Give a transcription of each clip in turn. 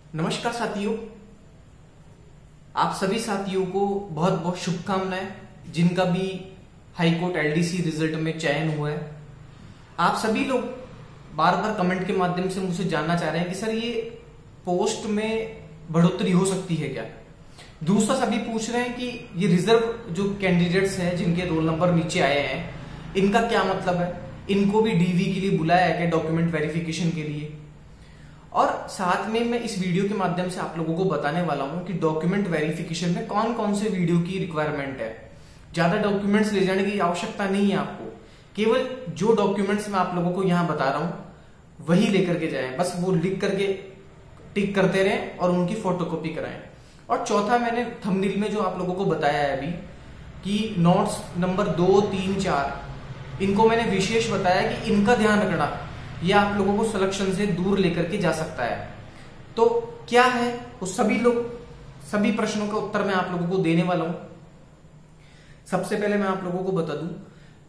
नमस्कार साथियों, आप सभी साथियों को बहुत बहुत शुभकामनाएं जिनका भी हाईकोर्ट एलडीसी रिजल्ट में चयन हुआ है। आप सभी लोग बार बार कमेंट के माध्यम से मुझसे जानना चाह रहे हैं कि सर ये पोस्ट में बढ़ोतरी हो सकती है क्या। दूसरा, सभी पूछ रहे हैं कि ये रिजर्व जो कैंडिडेट्स हैं जिनके रोल नंबर नीचे आए हैं इनका क्या मतलब है, इनको भी डीवी के लिए बुलाया है क्या, डॉक्यूमेंट वेरिफिकेशन के लिए। और साथ में मैं इस वीडियो के माध्यम से आप लोगों को बताने वाला हूं कि डॉक्यूमेंट वेरिफिकेशन में कौन कौन से वीडियो की रिक्वायरमेंट है। ज्यादा डॉक्यूमेंट्स ले जाने की आवश्यकता नहीं है आपको, केवल जो डॉक्यूमेंट्स मैं आप लोगों को यहां बता रहा हूं वही लेकर के जाएं, बस वो लिख करके टिक करते रहें और उनकी फोटोकॉपी कराएं। और चौथा, मैंने थंबनेल में जो आप लोगों को बताया है अभी कि नोट्स नंबर 2, 3, 4 इनको मैंने विशेष बताया कि इनका ध्यान रखना, ये आप लोगों को सिलेक्शन से दूर लेकर के जा सकता है। तो क्या है वो सभी प्रश्नों का उत्तर मैं आप लोगों को देने वाला हूं। सबसे पहले मैं आप लोगों को बता दूं,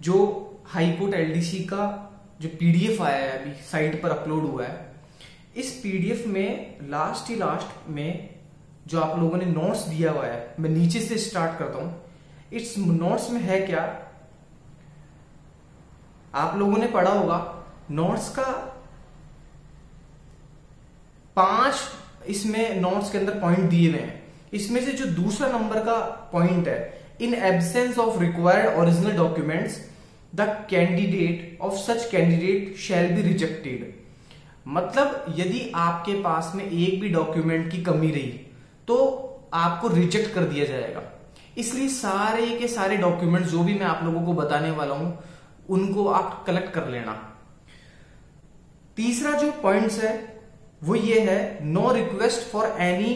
जो हाईकोर्ट एलडीसी का जो पीडीएफ आया है अभी साइट पर अपलोड हुआ है, इस पीडीएफ में लास्ट में जो आप लोगों ने नोट्स दिया हुआ है, मैं नीचे से स्टार्ट करता हूं। इस नोट्स में है क्या, आप लोगों ने पढ़ा होगा नोट्स का 5 इसमें नोट्स के अंदर पॉइंट दिए हुए हैं। इसमें से जो दूसरा नंबर का पॉइंट है, in absence of required original documents the candidate of such candidate shell be rejected. मतलब यदि आपके पास में एक भी डॉक्यूमेंट की कमी रही तो आपको रिजेक्ट कर दिया जाएगा। इसलिए सारे के सारे डॉक्यूमेंट्स जो भी मैं आप लोगों को बताने वाला हूं उनको आप कलेक्ट कर लेना। तीसरा जो पॉइंट्स है वो ये है, no request for any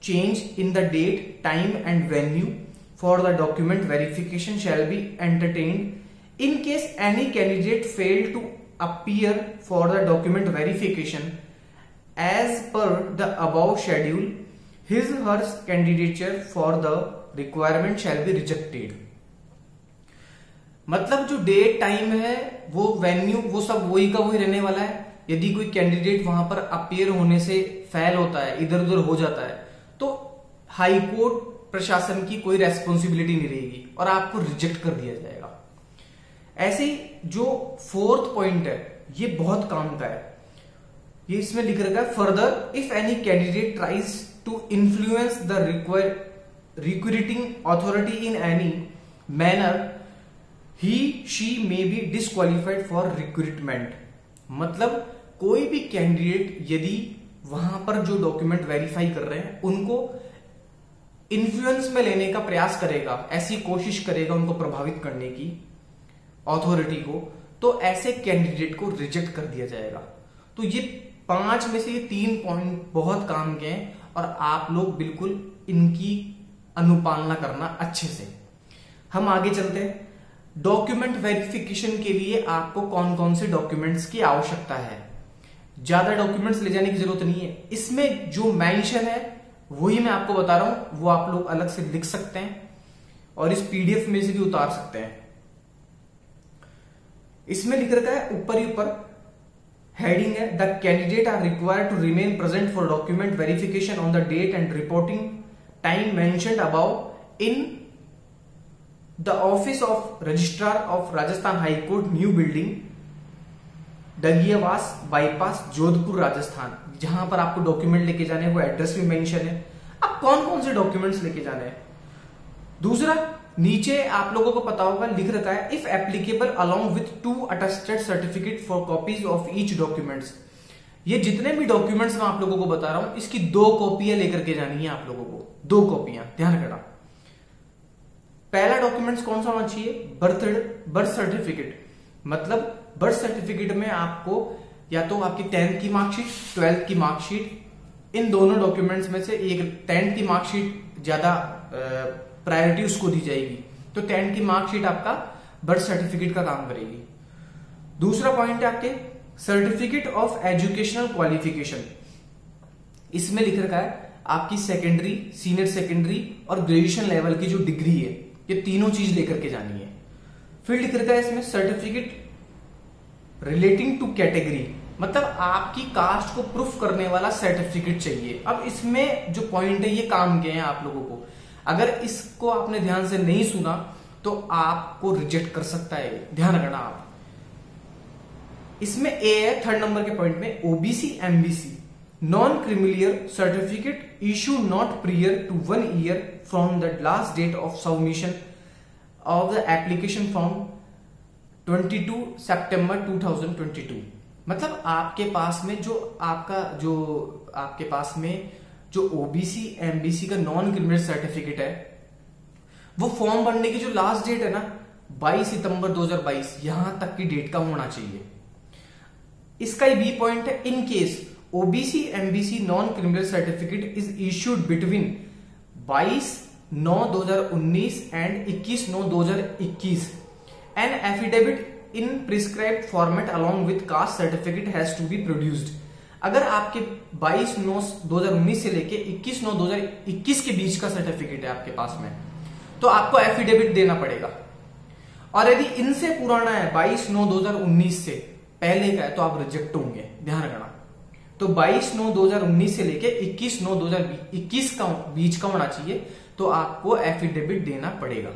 change in the date, time and venue for the document verification shall be entertained in case any candidate fail to appear for the document verification as per the above schedule, his her candidature for the requirement shall be rejected. मतलब जो date time है वो venue वो सब वही का वही रहने वाला है। यदि कोई कैंडिडेट वहां पर अपीयर होने से फेल होता है, इधर उधर हो जाता है, तो हाईकोर्ट प्रशासन की कोई रेस्पॉन्सिबिलिटी नहीं रहेगी और आपको रिजेक्ट कर दिया जाएगा। ऐसे ही जो 4th पॉइंट है ये बहुत काम का है। ये इसमें लिख रखा है, further if any candidate tries to influence the recruiting authority in any manner he she may be disqualified for recruitment. मतलब कोई भी कैंडिडेट यदि वहां पर जो डॉक्यूमेंट वेरीफाई कर रहे हैं उनको इन्फ्लुएंस में लेने का प्रयास करेगा, ऐसी कोशिश करेगा उनको प्रभावित करने की अथॉरिटी को, तो ऐसे कैंडिडेट को रिजेक्ट कर दिया जाएगा। तो ये 5 में से ये 3 पॉइंट बहुत काम के हैं और आप लोग बिल्कुल इनकी अनुपालना करना अच्छे से। हम आगे चलते हैं। डॉक्यूमेंट वेरिफिकेशन के लिए आपको कौन कौन से डॉक्यूमेंट्स की आवश्यकता है। ज्यादा डॉक्यूमेंट्स ले जाने की जरूरत नहीं है। इसमें जो मेंशन है वही मैं आपको बता रहा हूं, वो आप लोग अलग से लिख सकते हैं और इस पीडीएफ में से भी उतार सकते हैं। इसमें लिख रखा है ऊपर ही ऊपर हेडिंग है, the candidate are required to remain present for document verification on the date and reporting time mentioned above in the office of registrar of Rajasthan high court, new building, Dagiyawas bypass, Jodhpur, Rajasthan. जहां पर आपको डॉक्यूमेंट लेके जाने हैं वो address भी mention है। अब कौन कौन से डॉक्यूमेंट्स लेके जाने हैं। दूसरा, नीचे आप लोगों को पता होगा लिख रखा है, if applicable along with 2 attested certificate for copies of each documents. ये जितने भी डॉक्यूमेंट्स मैं आप लोगों को बता रहा हूं इसकी 2 कॉपियां लेकर के जानी है आप लोगों को, 2 कॉपियां, ध्यान रखना। पहला डॉक्यूमेंट्स कौन सा होना चाहिए, बर्थ सर्टिफिकेट। मतलब बर्थ सर्टिफिकेट में आपको या तो आपकी 10th की मार्कशीट, 12th की मार्कशीट, इन दोनों डॉक्यूमेंट्स में से एक 10th की मार्कशीट ज्यादा प्रायोरिटी उसको दी जाएगी, तो 10th की मार्कशीट आपका बर्थ सर्टिफिकेट का काम करेगी। दूसरा पॉइंट है आपके सर्टिफिकेट ऑफ एजुकेशनल क्वालिफिकेशन। इसमें लिख रखा है आपकी सेकेंडरी, सीनियर सेकेंडरी और ग्रेजुएशन लेवल की जो डिग्री है, ये तीनों चीज लेकर के जानी है। फिर लिख रखा है इसमें सर्टिफिकेट रिलेटिंग टू कैटेगरी, मतलब आपकी कास्ट को प्रूफ करने वाला सर्टिफिकेट चाहिए। अब इसमें जो पॉइंट है ये काम के हैं आप लोगों को, अगर इसको आपने ध्यान से नहीं सुना तो आपको रिजेक्ट कर सकता है, ध्यान रखना आप। इसमें ए है थर्ड नंबर के पॉइंट में, OBC MBC non creamy layer certificate issue not prior to 1 year from the last date of submission of the application form 22 सितंबर 2022। मतलब आपके पास में जो ओबीसी एमबीसी का नॉन क्रिमिनल सर्टिफिकेट है, वो फॉर्म भरने की जो लास्ट डेट है ना 22 सितंबर 2022, यहां तक की डेट का होना चाहिए। इसका ही बी पॉइंट है, in case OBC MBC non criminal certificate is issued between 22/9/2019 and 21/9/2021 an affidavit in prescribed format along with caste certificate has to be produced. अगर आपके 22/9/2019 से लेके 21/9/2021 के बीच का सर्टिफिकेट है आपके पास में, तो आपको एफिडेविट देना पड़ेगा। और यदि इनसे पुराना है 22/9/2019 से पहले का है तो आप रिजेक्ट होंगे, ध्यान रखना। तो 22/9/2019 से लेके 21/9/2021 का बीच का होना चाहिए, तो आपको एफिडेविट देना पड़ेगा।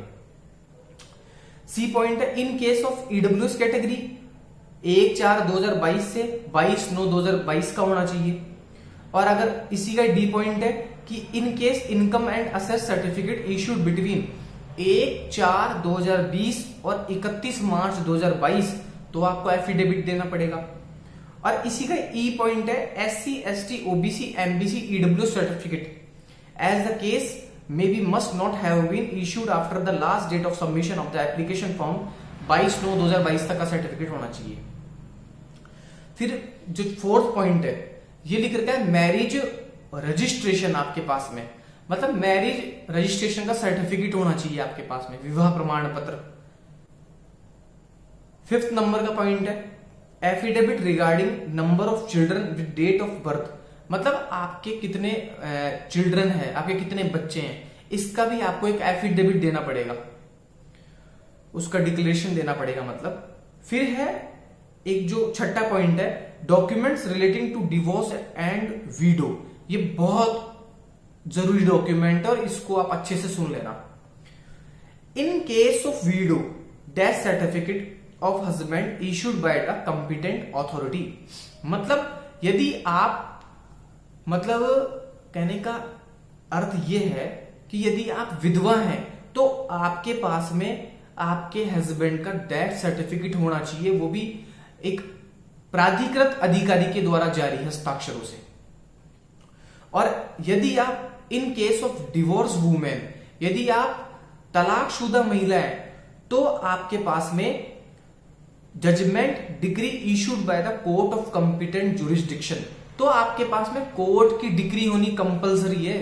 सी पॉइंट है, in case of EWS category 1/4/2022 से 22/9/2022 का होना चाहिए। और अगर इसी का डी पॉइंट है कि in case income and assess certificate issued between 1/4/2020 और 31 मार्च 2022, तो आपको एफिडेविट देना पड़ेगा। और इसी का ई पॉइंट है, SC ST OBC MBC EW certificate as the case may be must not have been issued after the last date of submission of the application form 22/9/2022 तक का सर्टिफिकेट होना चाहिए। फिर जो फोर्थ पॉइंट है ये लिख रखा है मैरिज रजिस्ट्रेशन आपके पास में, मतलब मैरिज रजिस्ट्रेशन का सर्टिफिकेट होना चाहिए आपके पास में, विवाह प्रमाण पत्र। फिफ्थ नंबर का पॉइंट है affidavit regarding number of children with date of birth, मतलब आपके कितने चिल्ड्रन है, आपके कितने बच्चे हैं, इसका भी आपको एक एफिडेविट देना पड़ेगा, उसका डिक्लेरेशन देना पड़ेगा मतलब। फिर है एक जो छठा पॉइंट है documents relating to divorce and widow, ये बहुत जरूरी डॉक्यूमेंट है और इसको आप अच्छे से सुन लेना। इन case of widow death certificate of husband issued by the competent authority, मतलब यदि आप, मतलब कहने का अर्थ यह है कि यदि आप विधवा हैं तो आपके पास में आपके हस्बैंड का डेथ सर्टिफिकेट होना चाहिए, वो भी एक प्राधिकृत अधिकारी के द्वारा जारी हस्ताक्षरों से। और यदि आप in case of divorce women, यदि आप तलाकशुदा महिला है, तो आपके पास में judgement degree issued by the court of competent jurisdiction, तो आपके पास में कोर्ट की डिग्री होनी कंपलसरी है।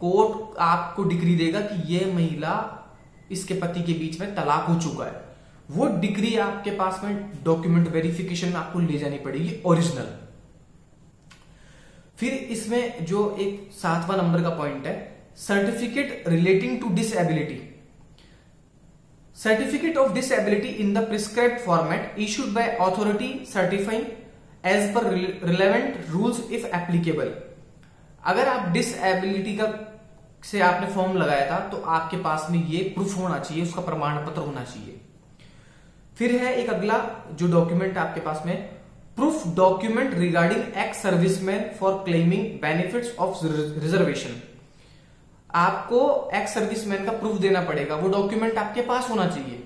कोर्ट आपको डिग्री देगा कि यह महिला, इसके पति के बीच में तलाक हो चुका है, वो डिग्री आपके पास में डॉक्यूमेंट वेरिफिकेशन आपको ले जानी पड़ेगी ओरिजिनल। फिर इसमें जो एक 7वां नंबर का पॉइंट है certificate relating to disability, certificate of disability in the prescribed format issued by authority certifying as per relevant rules if applicable. अगर आप डिसएबिलिटी का से आपने फॉर्म लगाया था तो आपके पास में ये प्रूफ होना चाहिए, उसका प्रमाण पत्र होना चाहिए। फिर है एक अगला जो डॉक्यूमेंट आपके पास में, proof document regarding ex serviceman for claiming benefits of reservation, आपको एक्स सर्विसमैन का प्रूफ देना पड़ेगा, वो डॉक्यूमेंट आपके पास होना चाहिए।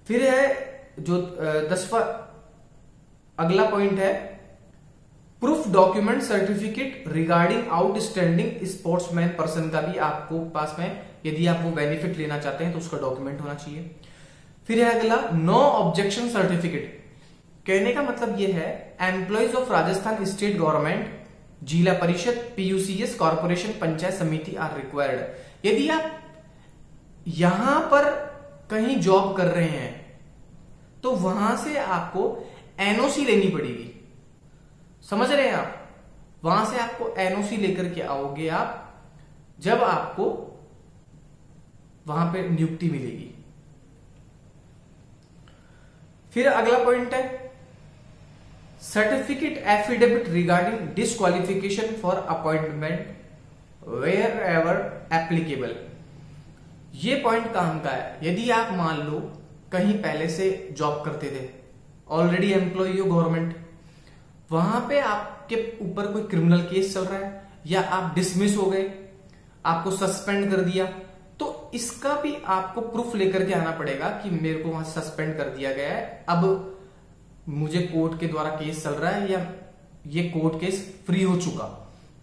फिर है जो 10वां अगला पॉइंट है proof document certificate regarding outstanding sportsman person का भी आपको पास में, यदि आप वो बेनिफिट लेना चाहते हैं तो उसका डॉक्यूमेंट होना चाहिए। फिर है अगला नो ऑब्जेक्शन सर्टिफिकेट, कहने का मतलब यह है employees of Rajasthan state government, जिला परिषद, पीयूसीएस, कॉर्पोरेशन, पंचायत समिति आर रिक्वायर्ड। यदि आप यहां पर कहीं जॉब कर रहे हैं तो वहां से आपको एनओसी लेनी पड़ेगी, समझ रहे हैं आप, वहां से आपको एनओसी लेकर के आओगे आप जब आपको वहां पे नियुक्ति मिलेगी। फिर अगला पॉइंट है certificate affidavit regarding disqualification for appointment wherever applicable. ये पॉइंट काम का है, यदि आप मान लो कहीं पहले से जॉब करते थे, ऑलरेडी एम्प्लॉय हो गवर्नमेंट, वहां पे आपके ऊपर कोई क्रिमिनल केस चल रहा है या आप डिसमिस हो गए, आपको सस्पेंड कर दिया, तो इसका भी आपको प्रूफ लेकर के आना पड़ेगा कि मेरे को वहां सस्पेंड कर दिया गया है, अब मुझे कोर्ट के द्वारा केस चल रहा है या ये कोर्ट केस फ्री हो चुका,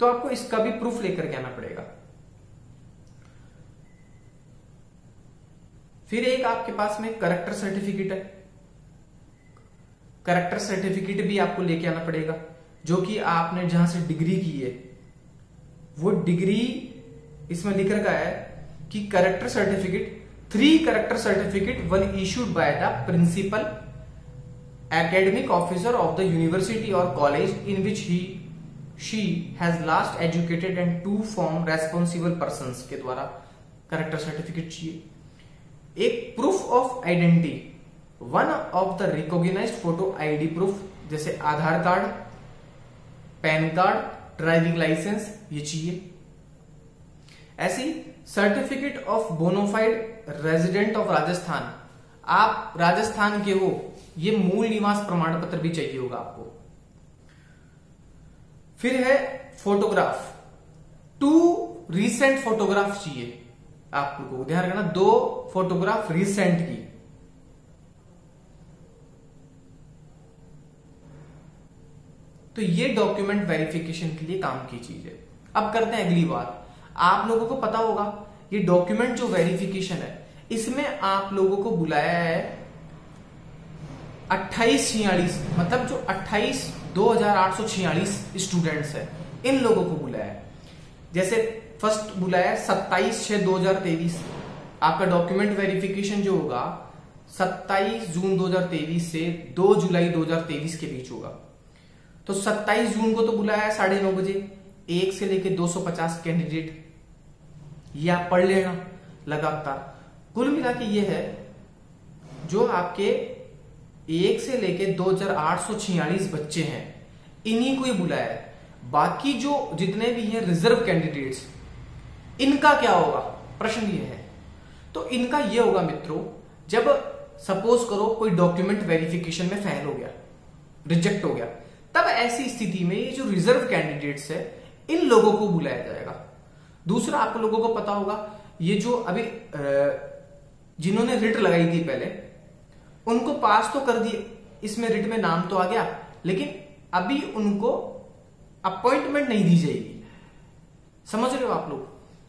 तो आपको इसका भी प्रूफ लेकर के आना पड़ेगा। फिर एक आपके पास में करेक्टर सर्टिफिकेट है, करेक्टर सर्टिफिकेट भी आपको लेके आना पड़ेगा, जो कि आपने जहां से डिग्री की है वो डिग्री इसमें लिख रखा है कि character certificate 3 character certificate one issued by the principal academic officer of the university or college in which she has last educated and 2 form responsible persons के द्वारा करेक्टर सर्टिफिकेट चाहिए। एक proof of identity, one of the recognised photo ID proof, जैसे Aadhaar card, PAN card, driving licence, ये चाहिए। ऐसी certificate of bonafide resident of Rajasthan, आप राजस्थान के हो, ये मूल निवास प्रमाण पत्र भी चाहिए होगा आपको। फिर है फोटोग्राफ, 2 रीसेंट फोटोग्राफ चाहिए आपको, ध्यान रखना 2 फोटोग्राफ रीसेंट की। तो ये डॉक्यूमेंट वेरिफिकेशन के लिए काम की चीज है। अब करते हैं अगली बात। आप लोगों को पता होगा ये डॉक्यूमेंट जो वेरिफिकेशन है, इसमें आप लोगों को बुलाया है 2846, मतलब जो 28,2846 स्टूडेंट्स है, इन लोगों को बुलाया है। जैसे फर्स्ट बुलाया 27/6/2023, आपका डॉक्यूमेंट वेरिफिकेशन जो होगा 27 जून 2023 से 2 जुलाई 2023 के बीच होगा। तो 27 जून को तो बुलाया है 9:30 बजे, 1 से लेके 250 कैंडिडेट, ये आप पढ़ लेना लगातार। कुल मिला के ये है जो आपके 1 से लेके 2846 बच्चे हैं, इन्हीं को ही बुलाया है। बाकी जो जितने भी हैं रिजर्व कैंडिडेट्स, इनका क्या होगा, प्रश्न ये है। तो इनका ये होगा मित्रों, जब सपोज करो कोई डॉक्यूमेंट वेरिफिकेशन में फेल हो गया, रिजेक्ट हो गया, तब ऐसी स्थिति में ये जो रिजर्व कैंडिडेट्स है, इन लोगों को बुलाया जाएगा। दूसरा, आप लोगों को पता होगा ये जो अभी जिन्होंने रिट लगाई थी पहले, उनको पास तो कर दिए, इसमें रिट में नाम तो आ गया, लेकिन अभी उनको अपॉइंटमेंट नहीं दी जाएगी। समझ रहे हो आप लोग?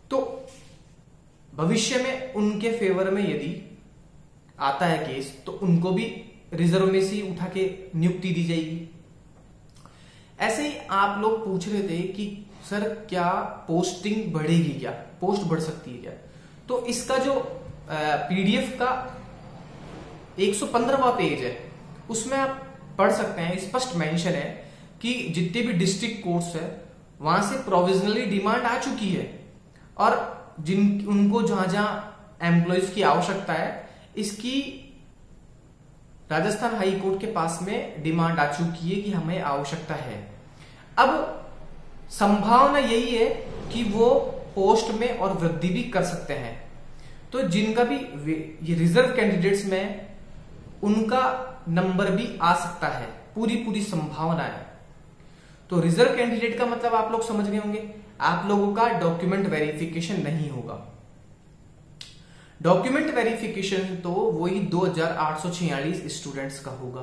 तो भविष्य में उनके फेवर में यदि आता है केस, तो उनको भी रिजर्व में से उठा के नियुक्ति दी जाएगी। ऐसे ही आप लोग पूछ रहे थे कि सर क्या पोस्टिंग बढ़ेगी, क्या पोस्ट बढ़ सकती है क्या? तो इसका जो पीडीएफ का 115वां पेज है, उसमें आप पढ़ सकते हैं, स्पष्ट मेंशन है कि जितने भी डिस्ट्रिक्ट कोर्ट्स है वहां से प्रोविजनली डिमांड आ चुकी है, और जिन उनको जहां जहां एम्प्लॉयज की आवश्यकता है, इसकी राजस्थान हाई कोर्ट के पास में डिमांड आ चुकी है कि हमें आवश्यकता है। अब संभावना यही है कि वो पोस्ट में और वृद्धि भी कर सकते हैं। तो जिनका भी ये रिजर्व कैंडिडेट्स में उनका नंबर भी आ सकता है, पूरी संभावना है। तो रिजर्व कैंडिडेट का मतलब आप लोग समझ गए होंगे, आप लोगों का डॉक्यूमेंट वेरिफिकेशन नहीं होगा। डॉक्यूमेंट वेरिफिकेशन तो वही 2846 स्टूडेंट्स का होगा।